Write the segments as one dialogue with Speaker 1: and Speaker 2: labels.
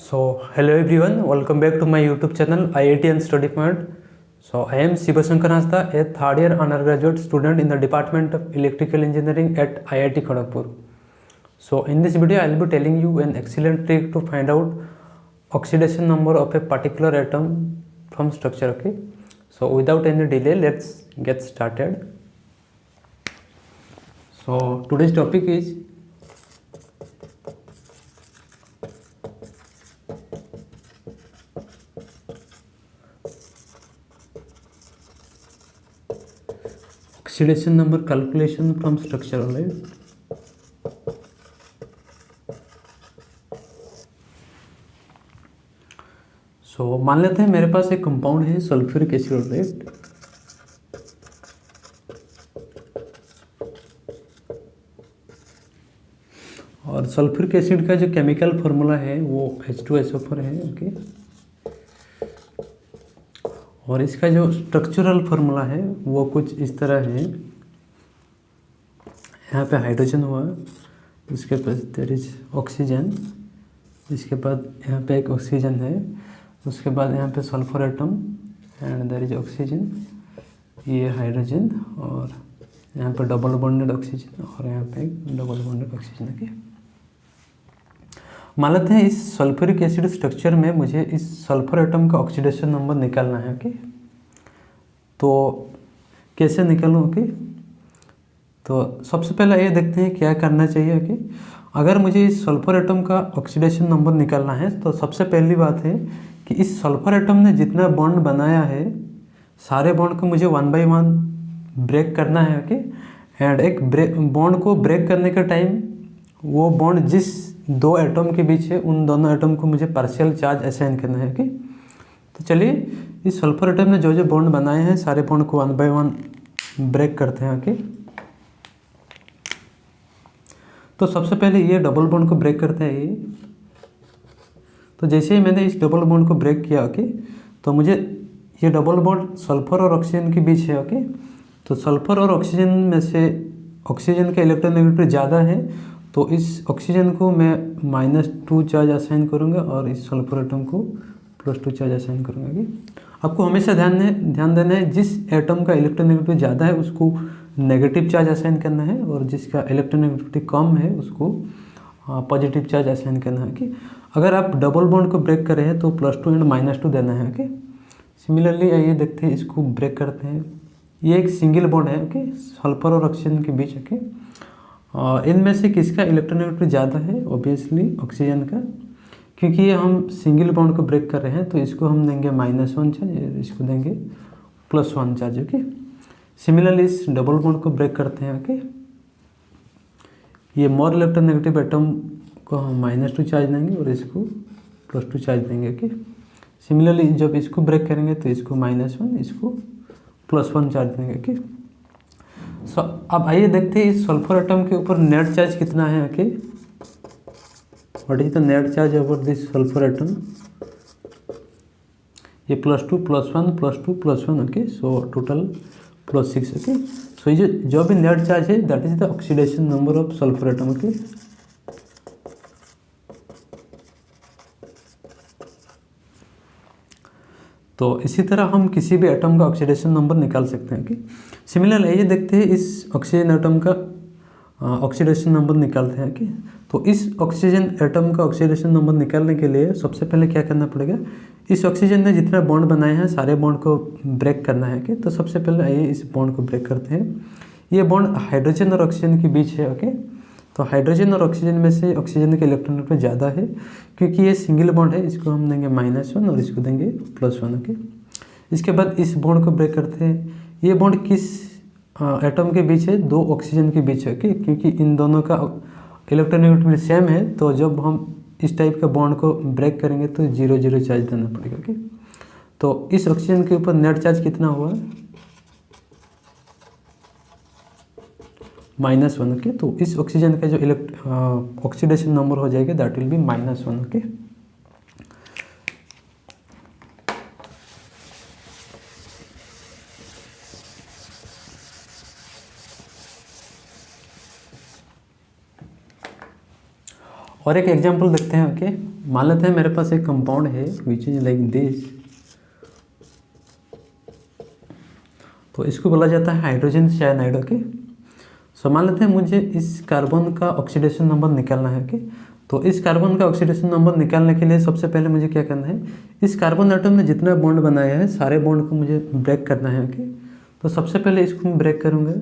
Speaker 1: Hello everyone, welcome back to my YouTube channel IIT and Study Point. I am Shivashankar Hasda, a third year undergraduate student in the Department of Electrical Engineering at IIT Kharagpur. In this video, I will be telling you an excellent trick to find out oxidation number of a particular atom from structure. Okay. Without any delay, let's get started. Today's topic is oxidation number calculation from structure. Right? मान लेते हैं मेरे पास एक compound है sulphuric acid. Right. और sulphuric acid का जो chemical formula है वो H2SO4 है. ओके. और इसका जो स्ट्रक्चरल फार्मूला है वो कुछ इस तरह है. यहाँ पे हाइड्रोजन हुआ, इसके पास देयर इज ऑक्सीजन, इसके बाद यहाँ पे एक ऑक्सीजन है, उसके बाद यहाँ पे sulphur atom and there is oxygen, ये हाइड्रोजन, और यहाँ पे डबल बॉन्डेड ऑक्सीजन और यहाँ पे एक डबल बॉन्डेड ऑक्सीजन. ओके. मान लेते हैं इस सल्फ्यूरिक एसिड स्ट्रक्चर में मुझे इस सल्फर एटम का ऑक्सीडेशन नंबर निकालना है. ओके. तो कैसे निकालूँ? ओके. तो सबसे पहले ये देखते हैं क्या करना चाहिए. ओके. अगर मुझे इस सल्फर एटम का ऑक्सीडेशन नंबर निकालना है तो सबसे पहली बात है कि इस सल्फर एटम ने जितना बॉन्ड बनाया है सारे बॉन्ड को मुझे 1 by 1 ब्रेक करना है. ओके. एंड एक बॉन्ड को ब्रेक करने का टाइम वो बॉन्ड जिस दो एटम के बीच है उन दोनों एटम को मुझे पार्शियल चार्ज असाइन करना है. ओके. तो चलिए इस सल्फर एटम ने जो जो बॉन्ड बनाए हैं सारे बॉन्ड को 1 by 1 ब्रेक करते हैं. ओके. तो सबसे पहले ये डबल बॉन्ड को ब्रेक करते हैं ये. तो जैसे ही मैंने इस डबल बॉन्ड को ब्रेक किया, ओके, तो मुझे ये डबल बॉन्ड सल्फर और ऑक्सीजन के बीच है. ओके. तो सल्फर और ऑक्सीजन में से ऑक्सीजन का इलेक्ट्रोनेगेटिविटी ज़्यादा है तो इस ऑक्सीजन को मैं -2 चार्ज असाइन करूँगा और इस सल्फर एटम को +2 चार्ज असाइन करूँगा. ओके. आपको हमेशा ध्यान देना है जिस एटम का इलेक्ट्रोनेगेटिविटी ज़्यादा है उसको नेगेटिव चार्ज असाइन करना है और जिसका इलेक्ट्रोनेगेटिविटी कम है उसको पॉजिटिव चार्ज असाइन करना है. ओके. अगर आप डबल बॉन्ड को ब्रेक कर रहे हैं तो +2 एंड -2 देना है. ओके. सिमिलरली आइए देखते हैं, इसको ब्रेक करते हैं. ये एक सिंगल बॉन्ड है. ओके. सल्फर और ऑक्सीजन के बीच. ओके. इनमें से किसका इलेक्ट्रोनेगेटिविटी ज़्यादा है? ऑब्वियसली ऑक्सीजन का, क्योंकि ये हम सिंगल बॉन्ड को ब्रेक कर रहे हैं तो इसको हम देंगे -1 चार्ज, इसको देंगे +1 चार्ज. ओके. सिमिलरली इस डबल बॉन्ड को ब्रेक करते हैं. ओके. ये मोर इलेक्ट्रोनेगेटिव एटम को हम -2 चार्ज देंगे और इसको +2 चार्ज देंगे. ओके. सिमिलरली जब इसको ब्रेक करेंगे तो इसको -1, इसको +1 चार्ज देंगे. ओके. अब आइए देखते हैं इस सल्फर एटम के ऊपर नेट चार्ज कितना है. Okay. What is the net charge over this sulphur atom? ये +2 +1 +2 +1. ओके. So total +6. ओके. सो ये जो भी नेट चार्ज है that is the oxidation number of sulphur atom. Okay. तो इसी तरह हम किसी भी एटम का ऑक्सीडेशन नंबर निकाल सकते हैं. ओके. सिमिलरली ये देखते हैं इस ऑक्सीजन एटम का ऑक्सीडेशन नंबर निकालते हैं. ओके. तो इस ऑक्सीजन एटम का ऑक्सीडेशन नंबर निकालने के लिए सबसे पहले क्या करना पड़ेगा? इस ऑक्सीजन ने जितना बॉन्ड बनाए हैं सारे बॉन्ड को ब्रेक करना है. ओके. तो सबसे पहले आइए इस बॉन्ड को ब्रेक करते हैं. ये बॉन्ड हाइड्रोजन और ऑक्सीजन के बीच है. ओके. तो हाइड्रोजन और ऑक्सीजन में से ऑक्सीजन के इलेक्ट्रोनेगेटिविटी ज़्यादा है क्योंकि ये सिंगल बॉन्ड है. इसको हम देंगे -1 और इसको देंगे +1. ओके. इसके बाद इस बॉन्ड को ब्रेक करते हैं. ये बॉन्ड किस एटम के बीच है? दो ऑक्सीजन के बीच है. ओके. क्योंकि इन दोनों का इलेक्ट्रोनेगेटिविटी सेम है तो जब हम इस टाइप का बॉन्ड को ब्रेक करेंगे तो 0 चार्ज देना पड़ेगा. ओके. तो इस ऑक्सीजन के ऊपर नेट चार्ज कितना हुआ? -1. ओके. तो इस ऑक्सीजन का जो ऑक्सीडेशन नंबर हो जाएगा दैट विल बी -1. ओके. और एक एग्जांपल देखते हैं। ओके, मान लेते हैं मेरे पास एक कंपाउंड है विच इज लाइक दिस, तो इसको बोला जाता है हाइड्रोजन साइनाइड। ओके, सो मान लेते हैं मुझे इस कार्बन का ऑक्सीडेशन नंबर निकालना है। ओके, तो इस कार्बन का ऑक्सीडेशन नंबर निकालने के लिए सबसे पहले मुझे क्या करना है, इस कार्बन एटम ने जितना बॉन्ड बनाया है सारे बॉन्ड को मुझे ब्रेक करना है। ओके, तो सबसे पहले इसको मैं ब्रेक करूँगा।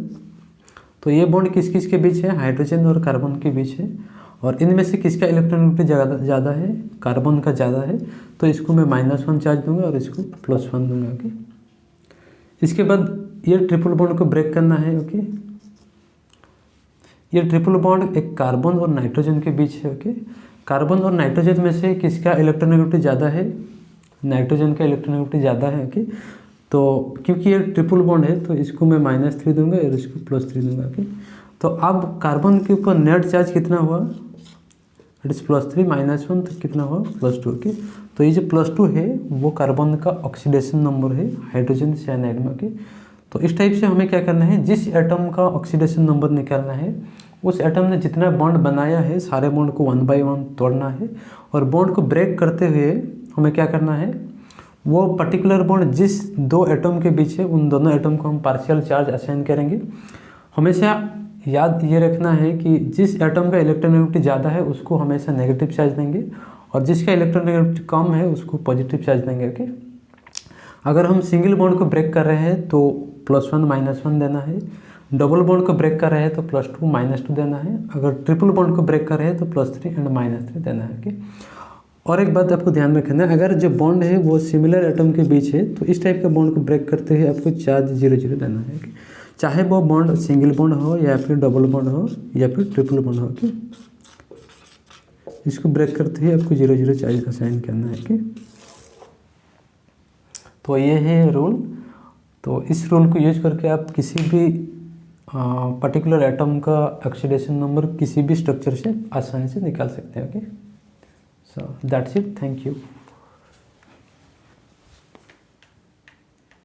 Speaker 1: तो ये बॉन्ड किस किस के बीच है, हाइड्रोजन और कार्बन के बीच है, और इनमें से किसका इलेक्ट्रॉनिक ज़्यादा है, कार्बन का ज़्यादा है, तो इसको मैं -1 चार्ज दूंगा और इसको +1 दूंगा। ओके, इसके बाद ये ट्रिपल बॉन्ड को ब्रेक करना है। ओके, ये ट्रिपल बॉन्ड एक कार्बन और नाइट्रोजन के बीच है। ओके, कार्बन और नाइट्रोजन में से किसका इलेक्ट्रॉनिक ज़्यादा है, नाइट्रोजन का इलेक्ट्रॉनिक ज़्यादा है। ओके, तो क्योंकि ये ट्रिपल बॉन्ड है तो इसको मैं -3 दूंगा और इसको +3 दूंगा। ओके, तो अब कार्बन के ऊपर नेट चार्ज कितना हुआ, इट इज़ +3 -1, तो कितना हुआ +2। ओके, तो ये जो +2 है वो कार्बन का ऑक्सीडेशन नंबर है हाइड्रोजन साइनाइड में। ओके, तो इस टाइप से हमें क्या करना है, जिस एटम का ऑक्सीडेशन नंबर निकालना है उस एटम ने जितना बॉन्ड बनाया है सारे बॉन्ड को 1 बाय 1 तोड़ना है, और बॉन्ड को ब्रेक करते हुए हमें क्या करना है, वो पर्टिकुलर बॉन्ड जिस दो एटम के बीच है उन दोनों एटम को हम पार्शियल चार्ज असाइन करेंगे। हमेशा याद ये रखना है कि जिस एटम का इलेक्ट्रॉनिक ज़्यादा है उसको हमेशा नेगेटिव चार्ज देंगे, और जिसका इलेक्ट्रॉनिक कम है उसको पॉजिटिव चार्ज देंगे। ओके, अगर हम सिंगल बॉन्ड को ब्रेक कर रहे हैं तो +1 -1 देना है, डबल बॉन्ड को ब्रेक कर रहे हैं तो +2 -2 देना है, अगर ट्रिपल बॉन्ड को ब्रेक कर रहे हैं तो +3 एंड -3 देना है। ओके, और एक बात आपको ध्यान रखना है, अगर जो बॉन्ड है वो सिमिलर एटम के बीच है तो इस टाइप का बॉन्ड को ब्रेक करते हुए आपको चार्ज 0 देना है। ओके, चाहे वो बॉन्ड सिंगल बॉन्ड हो या फिर डबल बॉन्ड हो या फिर ट्रिपल बॉन्ड हो। ओके, इसको ब्रेक करते हुए आपको 0 चार्ज असाइन करना है। ओके, तो ये है रूल। तो इस रूल को यूज करके आप किसी भी पर्टिकुलर एटम का ऑक्सीडेशन नंबर किसी भी स्ट्रक्चर से आसानी से निकाल सकते हैं। Okay, so that's it, thank you.